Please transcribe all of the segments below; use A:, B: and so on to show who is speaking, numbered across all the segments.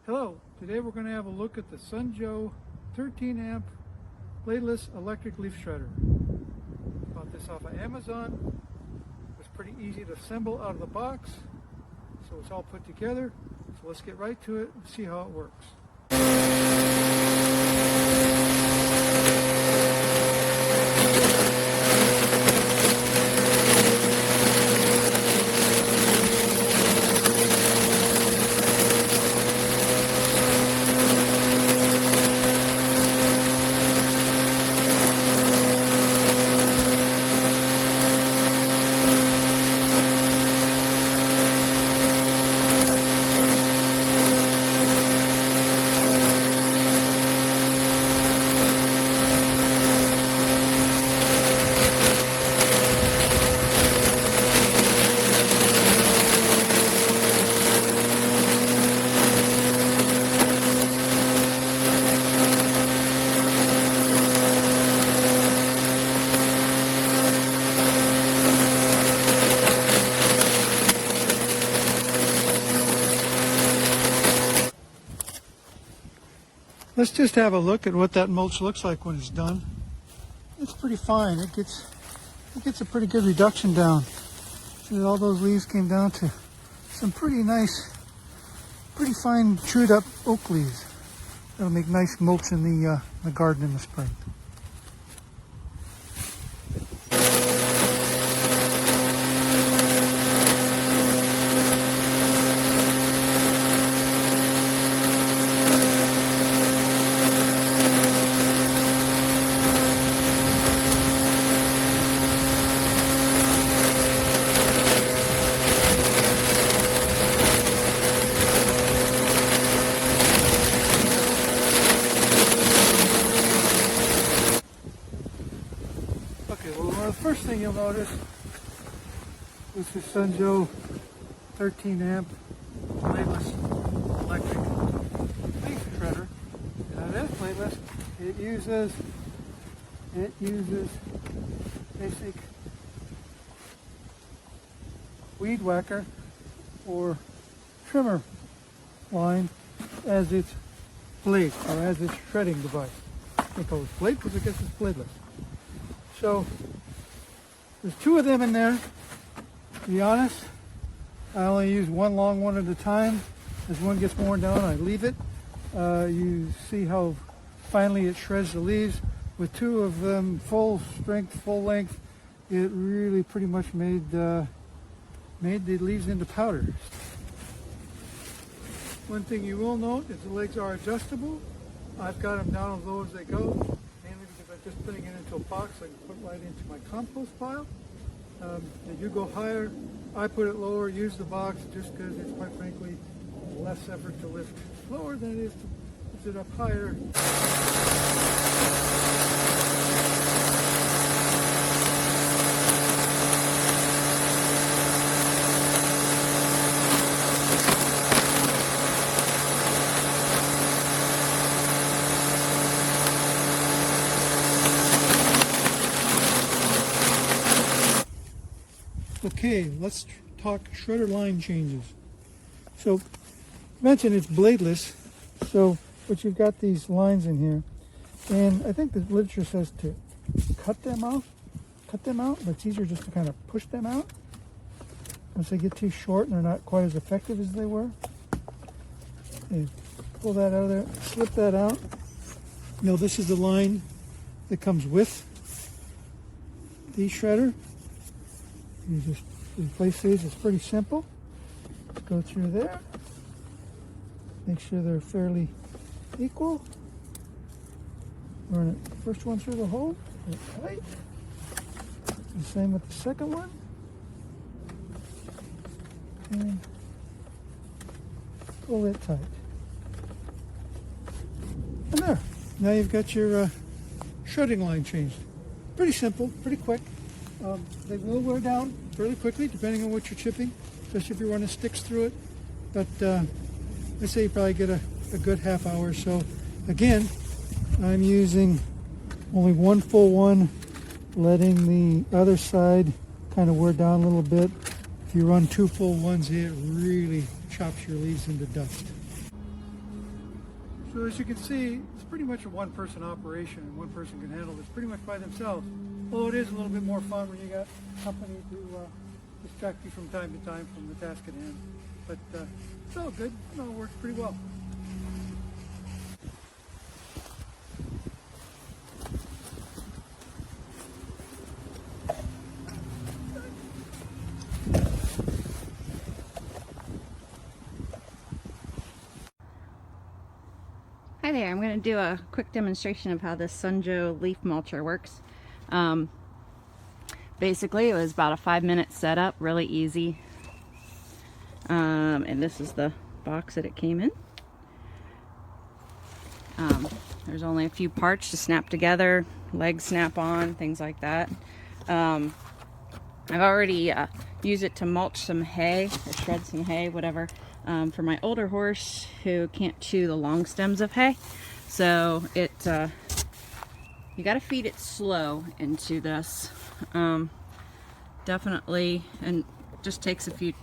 A: Hello, today we're going to have a look at the Sunjo 13 amp bladeless electric leaf shredder. Bought this off of Amazon. It was pretty easy to assemble out of the box, so it's all put together. So let's get right to it and see how it works. Let's just have a look at what that mulch looks like when it's done. It's pretty fine. It gets a pretty good reduction down. See, all those leaves came down to some pretty nice, pretty fine chewed up oak leaves. That'll make nice mulch in the garden in the spring. Okay, well, the first thing you'll notice is the Sunjo 13 amp bladeless electric leaf shredder. Now it is bladeless. It uses basic weed whacker or trimmer line as its blade, or as its shredding device. I call it blade because I guess it's bladeless. So there's two of them in there. To be honest, I only use one long one at a time. As one gets worn down, I leave it. You see how finely it shreds the leaves. With two of them full strength, full length, it really pretty much made the leaves into powder. One thing you will note is the legs are adjustable. I've got them down as low as they go, mainly because I'm just putting it into a box I can put right into my compost pile. They do go higher. I put it lower, use the box, just because it's quite frankly less effort to lift lower than it is to lift it up higher. Okay, let's talk shredder line changes. So, I mentioned it's bladeless, but you've got these lines in here, and I think the literature says to cut them out, but it's easier just to kind of push them out. Once they get too short and they're not quite as effective as they were. Okay, pull that out of there, slip that out. Now this is the line that comes with the shredder. You just replace these. It's pretty simple. Go through there. Make sure they're fairly equal. Run it first one through the hole. Tight. The same with the second one. And pull it tight. And there. Now you've got your shredding line changed. Pretty simple, pretty quick. They will wear down fairly quickly depending on what you're chipping, especially if you're running sticks through it. But I'd say you probably get a good half hour or so. Again, I'm using only one full one, letting the other side kind of wear down a little bit. If you run two full ones, it really chops your leaves into dust. So as you can see, it's pretty much a one-person operation, and one person can handle this pretty much by themselves. Although it is a little bit more fun when you got company to distract you from time to time from the task at hand. But it's all good. It all works pretty well.
B: Hi there, I'm going to do a quick demonstration of how this Sunjo leaf mulcher works. Basically, it was about a 5-minute setup, really easy. And this is the box that it came in. There's only a few parts to snap together, legs snap on, things like that. I've already used it to mulch some hay, or shred some hay, whatever. For my older horse who can't chew the long stems of hay. So it you got to feed it slow into this. Definitely, and just takes a few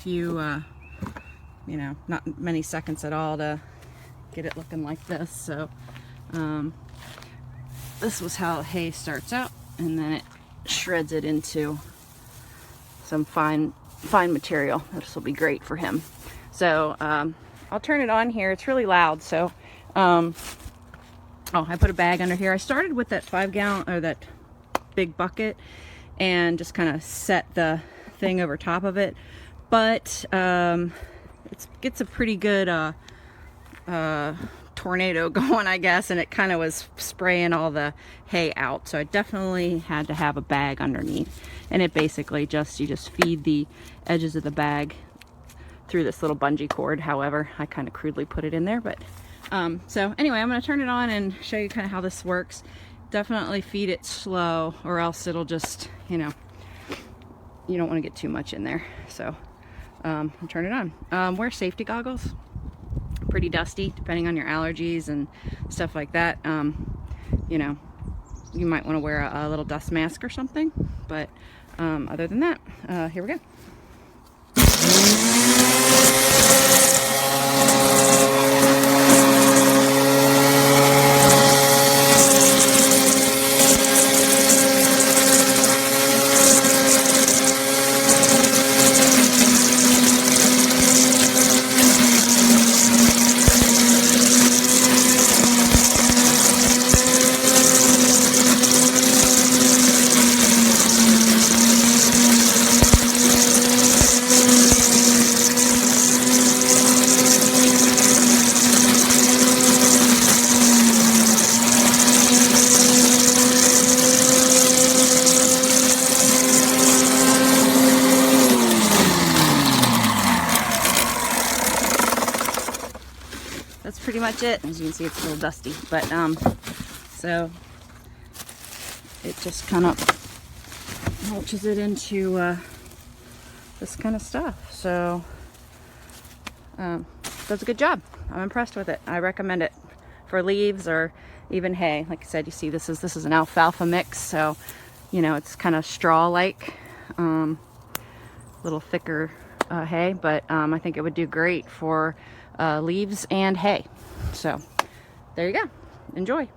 B: you know, not many seconds at all to get it looking like this. So this was how hay starts out, and then it shreds it into some fine material. This will be great for him. So I'll turn it on here. It's really loud, so oh, I put a bag under here. I started with that 5-gallon, or that big bucket, and just kind of set the thing over top of it. But it gets a pretty good tornado going, I guess, and it kind of was spraying all the hay out. So I definitely had to have a bag underneath, and it basically you just feed the edges of the bag through this little bungee cord. However, I kind of crudely put it in there, but so anyway, I'm going to turn it on and show you kind of how this works. Definitely feed it slow, or else it'll just, you know, you don't want to get too much in there. So I'll turn it on. Wear safety goggles. Pretty dusty depending on your allergies and stuff like that. You know, you might want to wear a little dust mask or something, but other than that, here we go. That's pretty much it. As you can see, it's a little dusty, but so it just kind of mulches it into this kind of stuff. So does a good job. I'm impressed with it. I recommend it for leaves or even hay. Like I said, you see this is an alfalfa mix, so you know it's kind of straw-like, little thicker hay, but I think it would do great for leaves and hay. So there you go. Enjoy.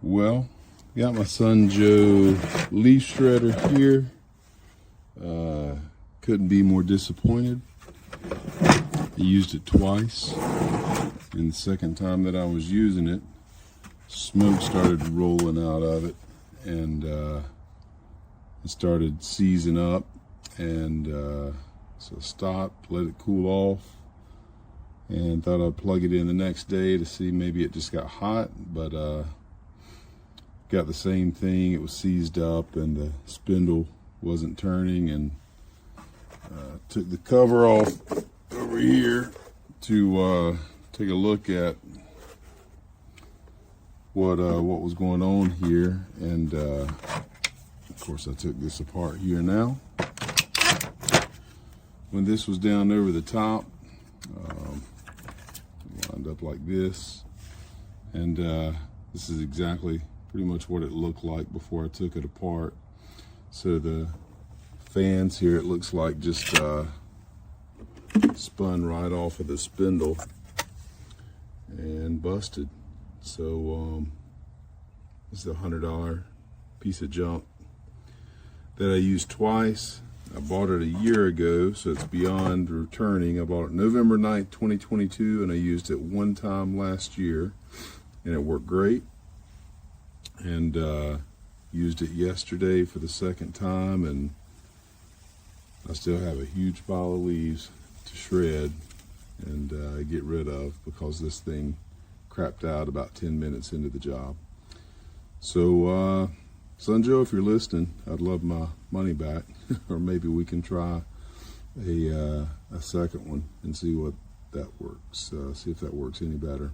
C: Well, got my Sunjo leaf shredder here. Couldn't be more disappointed. I used it twice, and the second time that I was using it, smoke started rolling out of it, and it started seizing up, and so I stopped, let it cool off, and thought I'd plug it in the next day to see maybe it just got hot, but got the same thing. It was seized up and the spindle wasn't turning, and took the cover off over here to take a look at what was going on here, and of course I took this apart here now. When this was down over the top, lined up like this, and this is exactly pretty much what it looked like before I took it apart. So the fans here, it looks like just spun right off of the spindle and busted. So this is a $100 piece of junk that I used twice. I bought it a year ago, so it's beyond returning. I bought it November 9th, 2022, and I used it one time last year, and it worked great. And used it yesterday for the second time, and I still have a huge pile of leaves to shred and get rid of, because this thing crapped out about 10 minutes into the job. So Son Joe, if you're listening, I'd love my money back, or maybe we can try a second one and see what that works, see if that works any better.